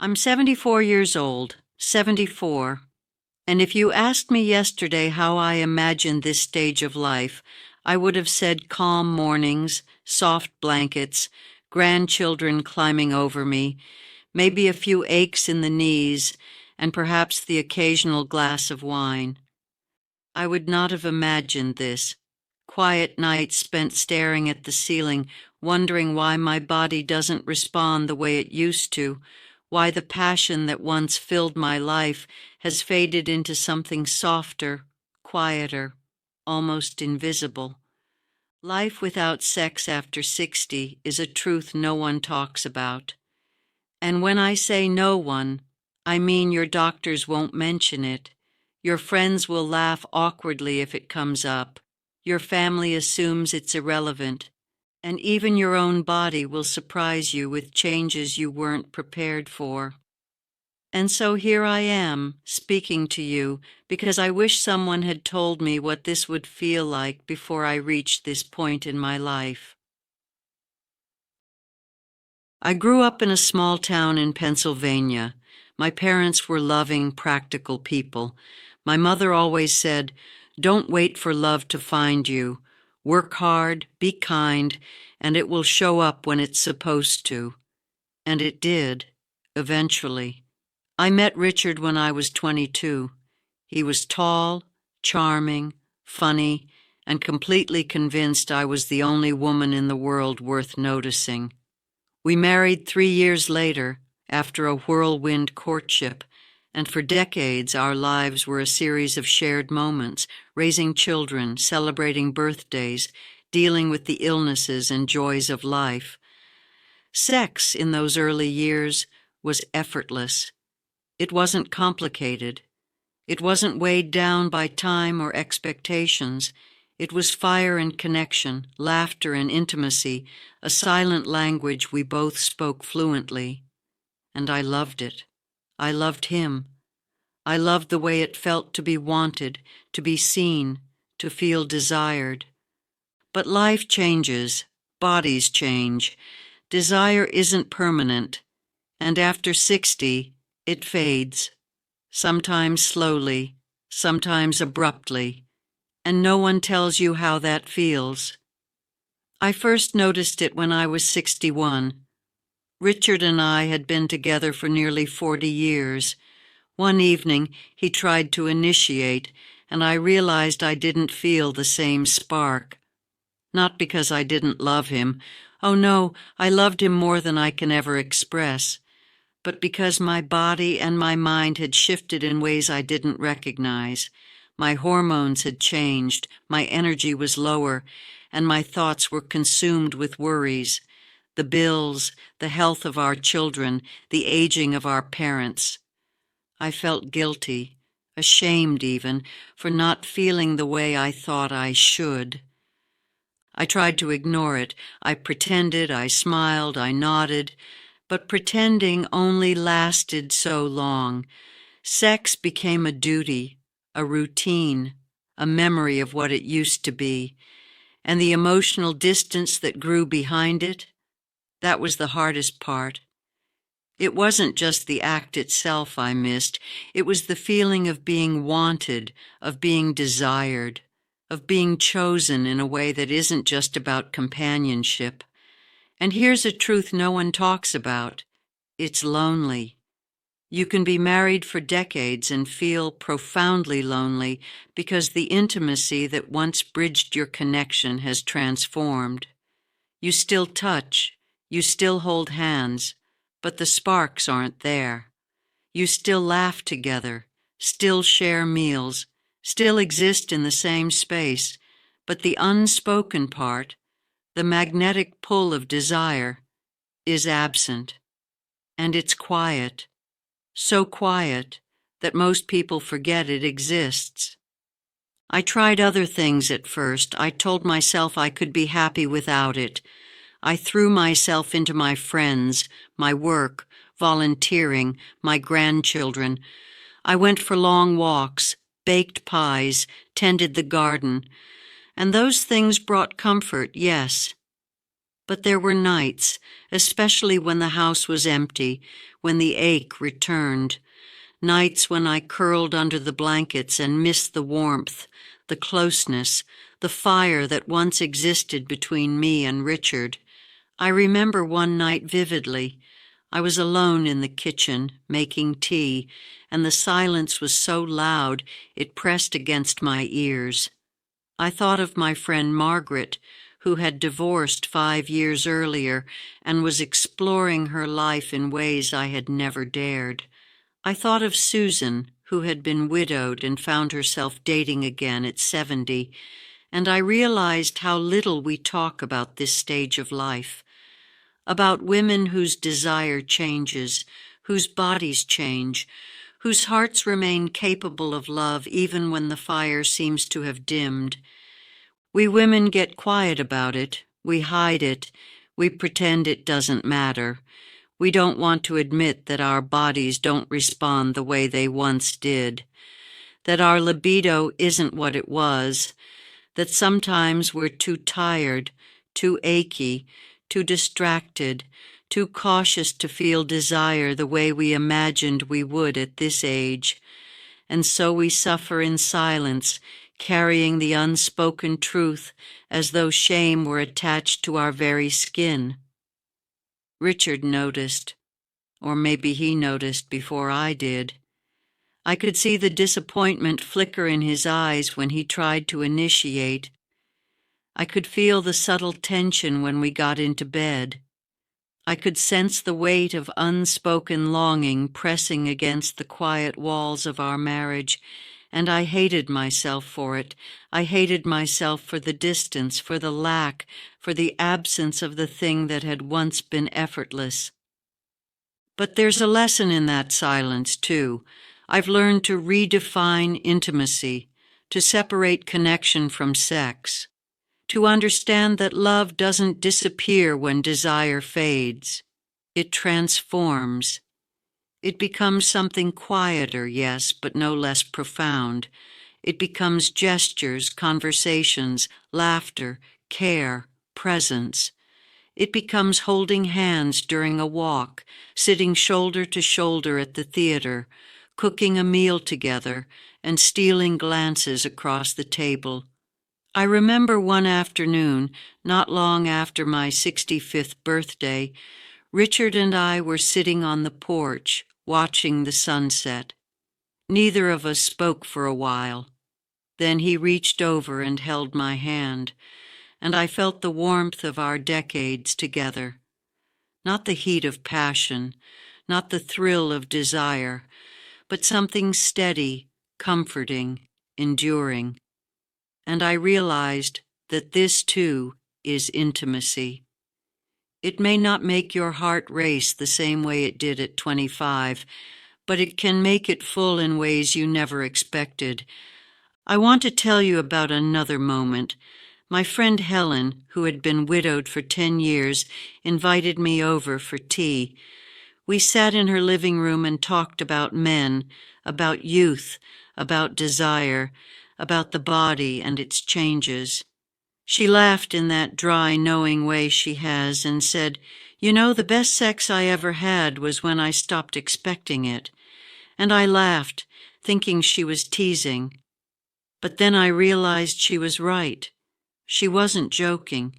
I'm 74 years old, 74, and if you asked me yesterday how I imagined this stage of life, I would have said calm mornings, soft blankets, grandchildren climbing over me, maybe a few aches in the knees, and perhaps the occasional glass of wine. I would not have imagined this. Quiet nights spent staring at the ceiling, wondering why my body doesn't respond the way it used to, why the passion that once filled my life has faded into something softer, quieter, almost invisible. Life without sex after 60 is a truth no one talks about. And when I say no one, I mean your doctors won't mention it. Your friends will laugh awkwardly if it comes up. Your family assumes it's irrelevant. And even your own body will surprise you with changes you weren't prepared for. And so here I am, speaking to you, because I wish someone had told me what this would feel like before I reached this point in my life. I grew up in a small town in Pennsylvania. My parents were loving, practical people. My mother always said, "Don't wait for love to find you. Work hard, be kind, and it will show up when it's supposed to." And it did, eventually. I met Richard when I was 22. He was tall, charming, funny, and completely convinced I was the only woman in the world worth noticing. We married 3 years later, after a whirlwind courtship, and for decades our lives were a series of shared moments, raising children, celebrating birthdays, dealing with the illnesses and joys of life. Sex in those early years was effortless. It wasn't complicated. It wasn't weighed down by time or expectations. It was fire and connection, laughter and intimacy, a silent language we both spoke fluently. And I loved it. I loved him. I loved the way it felt to be wanted, to be seen, to feel desired. But life changes, bodies change. Desire isn't permanent, and after 60, it fades, sometimes slowly, sometimes abruptly, and no one tells you how that feels. I first noticed it when I was 61. Richard and I had been together for nearly 40 years. One evening, he tried to initiate, and I realized I didn't feel the same spark. Not because I didn't love him. Oh no, I loved him more than I can ever express. But because my body and my mind had shifted in ways I didn't recognize. My hormones had changed, my energy was lower, and my thoughts were consumed with worries. The bills, the health of our children, the aging of our parents. I felt guilty, ashamed even, for not feeling the way I thought I should. I tried to ignore it. I pretended, I smiled, I nodded, but pretending only lasted so long. Sex became a duty, a routine, a memory of what it used to be, and the emotional distance that grew behind it, that was the hardest part. It wasn't just the act itself I missed, it was the feeling of being wanted, of being desired, of being chosen in a way that isn't just about companionship. And here's a truth no one talks about. It's lonely. You can be married for decades and feel profoundly lonely because the intimacy that once bridged your connection has transformed. You still touch, you still hold hands, but the sparks aren't there. You still laugh together, still share meals, still exist in the same space, but the unspoken part, the magnetic pull of desire, is absent. And it's quiet, so quiet that most people forget it exists. I tried other things at first. I told myself I could be happy without it. I threw myself into my friends, my work, volunteering, my grandchildren. I went for long walks, baked pies, tended the garden, and those things brought comfort, yes. But there were nights, especially when the house was empty, when the ache returned, nights when I curled under the blankets and missed the warmth, the closeness, the fire that once existed between me and Richard. I remember one night vividly. I was alone in the kitchen, making tea, and the silence was so loud it pressed against my ears. I thought of my friend Margaret, who had divorced 5 years earlier and was exploring her life in ways I had never dared. I thought of Susan, who had been widowed and found herself dating again at 70, and I realized how little we talk about this stage of life, about women whose desire changes, whose bodies change, whose hearts remain capable of love even when the fire seems to have dimmed. We women get quiet about it, we hide it, we pretend it doesn't matter. We don't want to admit that our bodies don't respond the way they once did, that our libido isn't what it was, that sometimes we're too tired, too achy, too distracted, too cautious to feel desire the way we imagined we would at this age, and so we suffer in silence, carrying the unspoken truth as though shame were attached to our very skin. Richard noticed, or maybe he noticed before I did. I could see the disappointment flicker in his eyes when he tried to initiate. I could feel the subtle tension when we got into bed. I could sense the weight of unspoken longing pressing against the quiet walls of our marriage, and I hated myself for it. I hated myself for the distance, for the lack, for the absence of the thing that had once been effortless. But there's a lesson in that silence, too. I've learned to redefine intimacy, to separate connection from sex, to understand that love doesn't disappear when desire fades. It transforms. It becomes something quieter, yes, but no less profound. It becomes gestures, conversations, laughter, care, presence. It becomes holding hands during a walk, sitting shoulder to shoulder at the theater, cooking a meal together, and stealing glances across the table. I remember one afternoon, not long after my 65th birthday, Richard and I were sitting on the porch, watching the sunset. Neither of us spoke for a while. Then he reached over and held my hand, and I felt the warmth of our decades together. Not the heat of passion, not the thrill of desire, but something steady, comforting, enduring. And I realized that this, too, is intimacy. It may not make your heart race the same way it did at 25, but it can make it full in ways you never expected. I want to tell you about another moment. My friend Helen, who had been widowed for 10 years, invited me over for tea. We sat in her living room and talked about men, about youth, about desire, about the body and its changes. She laughed in that dry, knowing way she has and said, "You know, the best sex I ever had was when I stopped expecting it." And I laughed, thinking she was teasing. But then I realized she was right. She wasn't joking.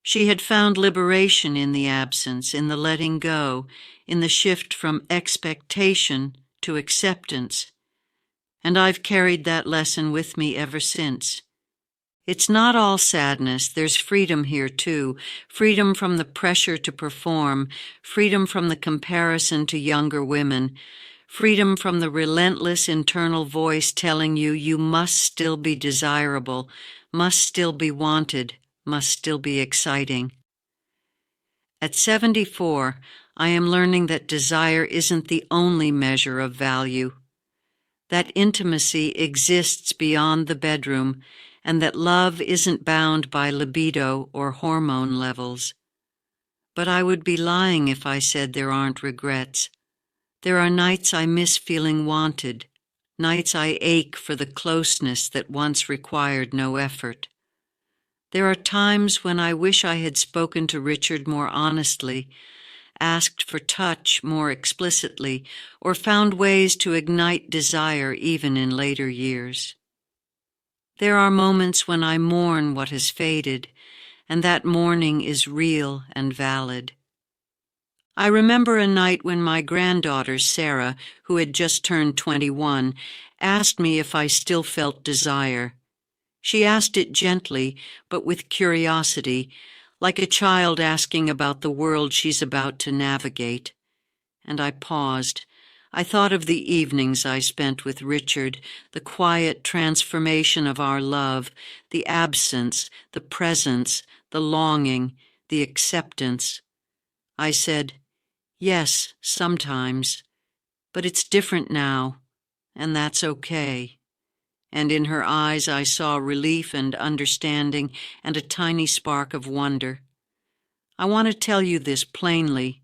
She had found liberation in the absence, in the letting go, in the shift from expectation to acceptance. And I've carried that lesson with me ever since. It's not all sadness. There's freedom here, too. Freedom from the pressure to perform, freedom from the comparison to younger women, freedom from the relentless internal voice telling you you must still be desirable, must still be wanted, must still be exciting. At 74, I am learning that desire isn't the only measure of value, that intimacy exists beyond the bedroom, and that love isn't bound by libido or hormone levels. But I would be lying if I said there aren't regrets. There are nights I miss feeling wanted, nights I ache for the closeness that once required no effort. There are times when I wish I had spoken to Richard more honestly, asked for touch more explicitly, or found ways to ignite desire even in later years. There are moments when I mourn what has faded, and that mourning is real and valid. I remember a night when my granddaughter, Sarah, who had just turned 21, asked me if I still felt desire. She asked it gently, but with curiosity, like a child asking about the world she's about to navigate. And I paused. I thought of the evenings I spent with Richard, the quiet transformation of our love, the absence, the presence, the longing, the acceptance. I said, "Yes, sometimes, but it's different now, and that's okay." And in her eyes I saw relief and understanding and a tiny spark of wonder. I want to tell you this plainly.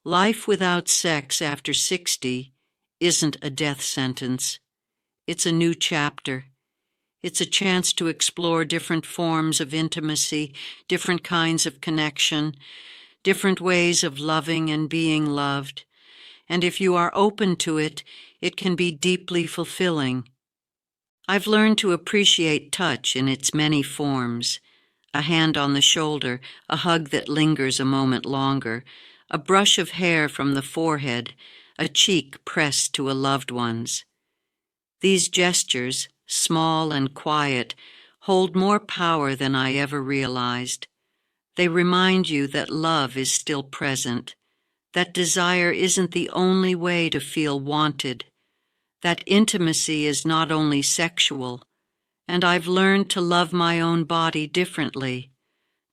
Life without sex after 60 isn't a death sentence. It's a new chapter. It's a chance to explore different forms of intimacy, different kinds of connection, different ways of loving and being loved. And if you are open to it, it can be deeply fulfilling. I've learned to appreciate touch in its many forms. A hand on the shoulder, a hug that lingers a moment longer, a brush of hair from the forehead, a cheek pressed to a loved one's. These gestures, small and quiet, hold more power than I ever realized. They remind you that love is still present, that desire isn't the only way to feel wanted, that intimacy is not only sexual, and I've learned to love my own body differently,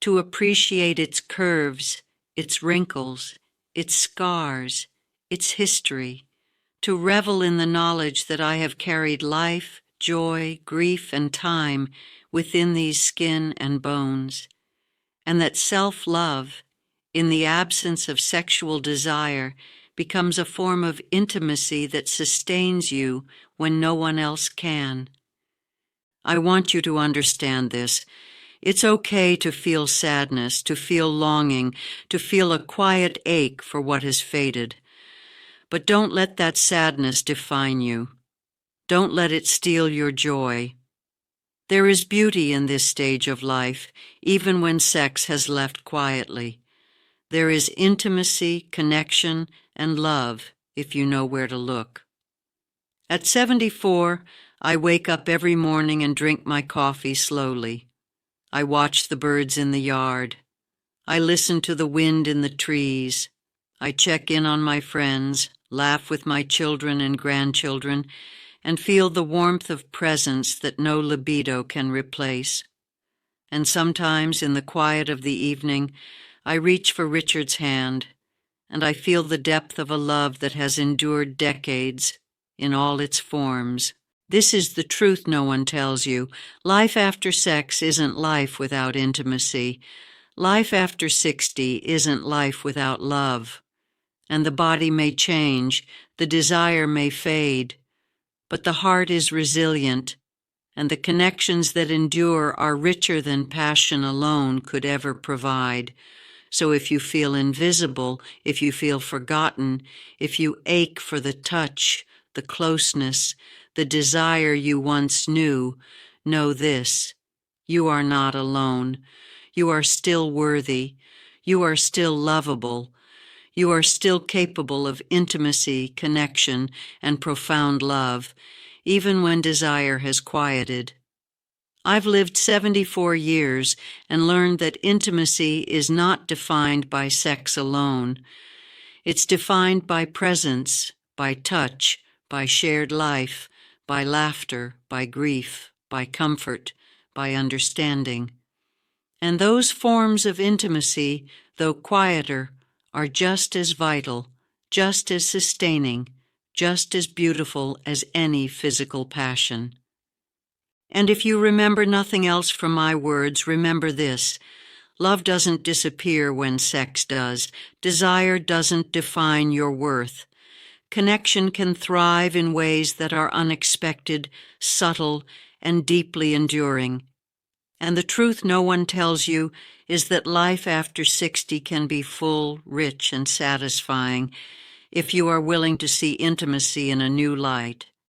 to appreciate its curves, its wrinkles, its scars, its history, to revel in the knowledge that I have carried life, joy, grief, and time within these skin and bones, and that self-love, in the absence of sexual desire, becomes a form of intimacy that sustains you when no one else can. I want you to understand this. It's okay to feel sadness, to feel longing, to feel a quiet ache for what has faded. But don't let that sadness define you. Don't let it steal your joy. There is beauty in this stage of life, even when sex has left quietly. There is intimacy, connection, and love, if you know where to look. At 74, I wake up every morning and drink my coffee slowly. I watch the birds in the yard. I listen to the wind in the trees. I check in on my friends, laugh with my children and grandchildren, and feel the warmth of presence that no libido can replace. And sometimes, in the quiet of the evening, I reach for Richard's hand, and I feel the depth of a love that has endured decades in all its forms. This is the truth no one tells you. Life after sex isn't life without intimacy. Life after 60 isn't life without love. And the body may change, the desire may fade, but the heart is resilient, and the connections that endure are richer than passion alone could ever provide. So if you feel invisible, if you feel forgotten, if you ache for the touch, the closeness, the desire you once knew, know this: you are not alone. You are still worthy. You are still lovable. You are still capable of intimacy, connection, and profound love, even when desire has quieted. I've lived 74 years and learned that intimacy is not defined by sex alone. It's defined by presence, by touch, by shared life, by laughter, by grief, by comfort, by understanding. And those forms of intimacy, though quieter, are just as vital, just as sustaining, just as beautiful as any physical passion. And if you remember nothing else from my words, remember this: love doesn't disappear when sex does. Desire doesn't define your worth. Connection can thrive in ways that are unexpected, subtle, and deeply enduring. And the truth no one tells you is that life after 60 can be full, rich, and satisfying if you are willing to see intimacy in a new light.